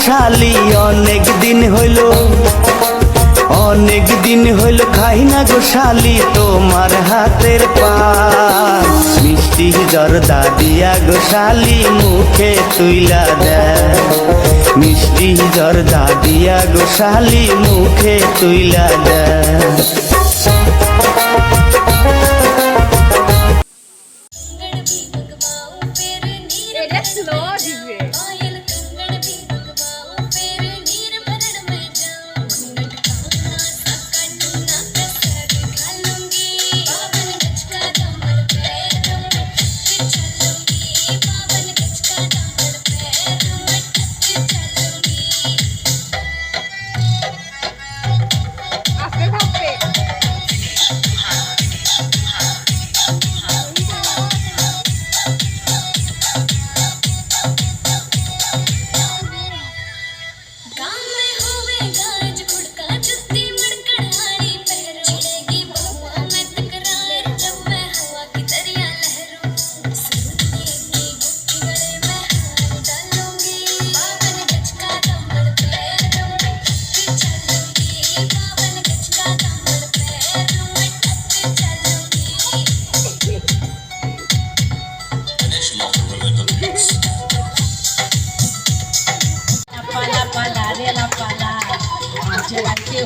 শালি অনেক দিন হইল খাই না গো শালি তোমার হাতের পান মিষ্টি জর্দা দিয়া গো শালি মুখে তুইলা দেয় মিষ্টি জর্দা দিয়া গো শালি মুখে তুইলা দেয়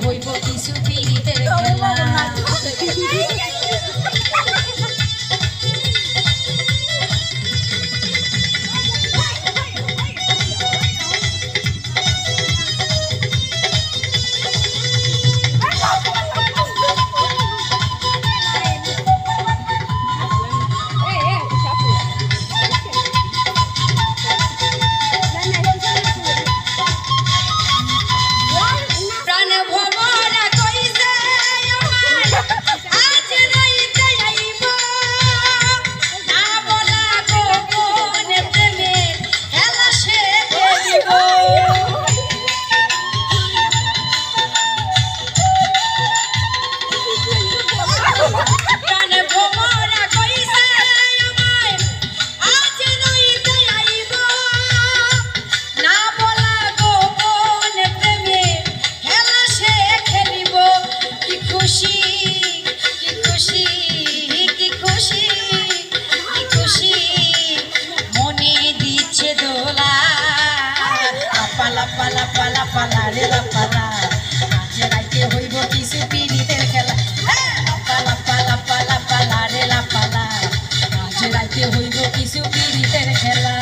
হইব কিছু পিড়িতের খেলা পালা পালা পালা রে পালা আজ রাইতে হইব কিছু পিড়িতের খেলা পালা পালা পালা পালা রে পালা আজ রাইতে হইব কিছু পিড়িতের খেলা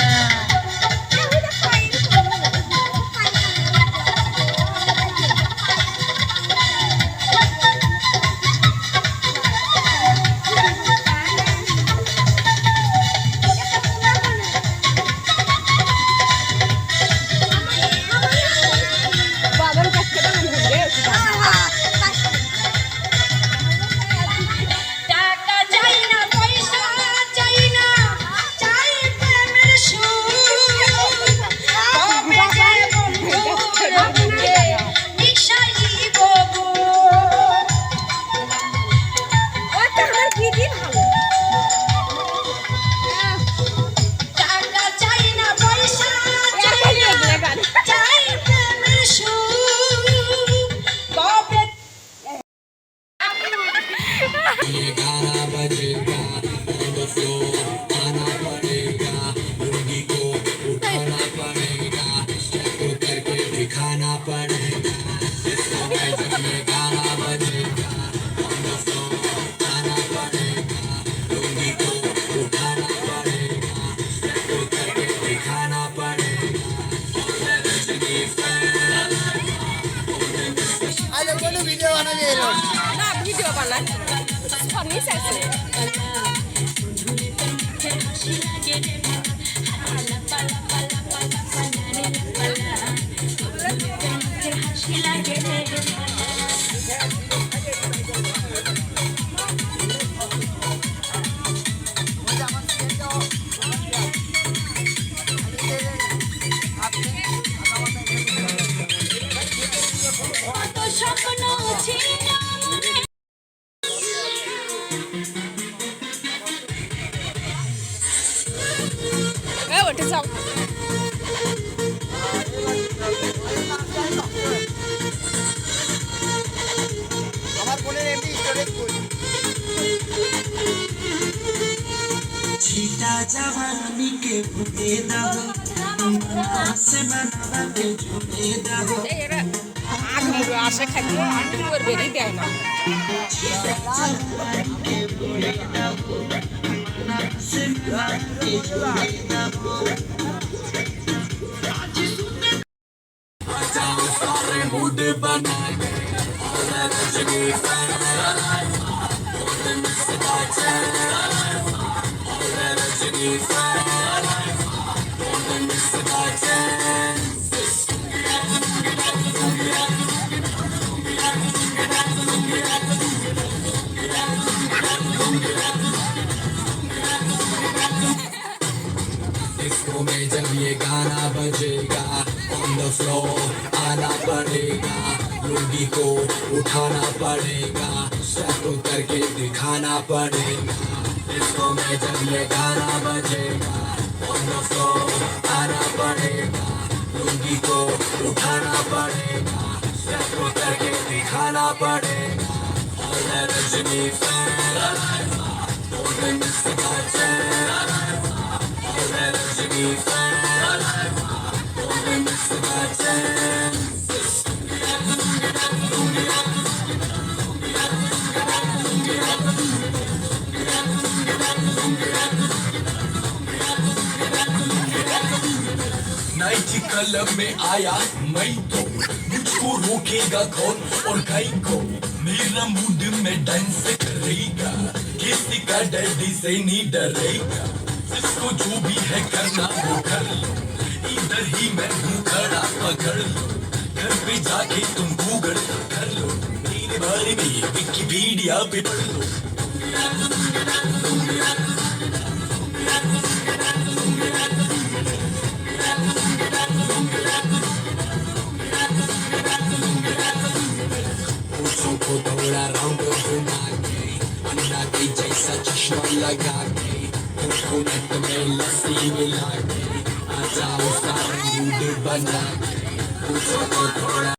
छीटा जवानी के बुने दबो से बनावा के झुमे दबो এরা আগ্রহ আসে খাইতে আন্টি করবে দেয় না जवानी के बुने दबो से बनावा के झुमे दबो सारे मूड बना के रजनी डिस्को में जब ये गाना बजेगा ऑन द फ्लोर आना पड़ेगा लुंगी को उठाना पड़ेगा स्टेप करके दिखाना पड़ेगा डिस्को में जब ये गाना बजेगा ऑन द फ्लोर आना पड़ेगा लुंगी को उठाना पड़ेगा स्टेप करके दिखाना पड़ेगा और Rajni fan don't miss the chance Rajani fan don't miss the chance night club में आया मैं तो मुझको रोकेगा कौन और कहीं को मेरा मूड में डांस करेगा किसी का डैडी से नहीं डरेगा जिसको जो भी है करना वो कर लो इधर ही मैं हूँ खड़ा पकड़ लो घर पे जाके तुम गूगल कर लो मेरे बारे में ये विकिपीडिया पे पढ़ लो पुरुषों को थोड़ा राउंड घुमा के अन्ना के जैसा चश्मा लगा के उसको नेट में लस्सी मिला के आ जाओ सारे मूड बना के पुरुषों को थोड़ा